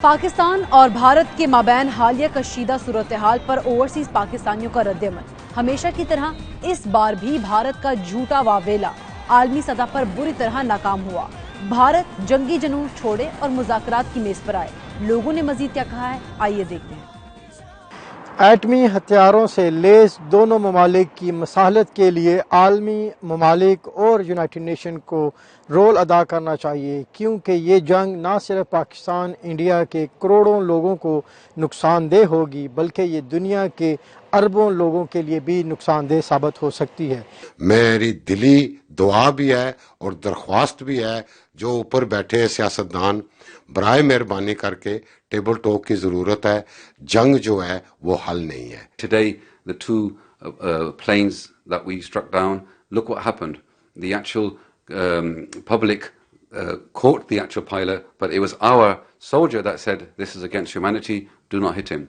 پاکستان اور بھارت کے مابین حالیہ کشیدہ صورتحال پر اوورسیز پاکستانیوں کا رد عمل ہمیشہ کی طرح اس بار بھی بھارت کا جھوٹا واویلا عالمی سطح پر بری طرح ناکام ہوا۔ بھارت جنگی جنون چھوڑے اور مذاکرات کی میز پر آئے۔ لوگوں نے مزید کیا کہا ہے، آئیے دیکھتے ہیں۔ ایٹمی ہتھیاروں سے لیس دونوں ممالک کی مصالحت کے لیے عالمی ممالک اور یونائٹڈ نیشن کو رول ادا کرنا چاہیے، کیونکہ یہ جنگ نہ صرف پاکستان انڈیا کے کروڑوں لوگوں کو نقصان دہ ہوگی بلکہ یہ دنیا کے اربوں لوگوں کے لیے بھی نقصان دہ ثابت ہو سکتی ہے۔ میری دلی دعا بھی ہے اور درخواست بھی ہے، جو اوپر بیٹھے سیاستدان برائے مہربانی کر کے ٹیبل ٹاک کی ضرورت ہے۔ جنگ جو ہے وہ حل نہیں ہے۔ Today, the two planes that we struck down, look what happened. The actual public caught the actual pilot, but it was our soldier that said, this is against humanity, do not hit him.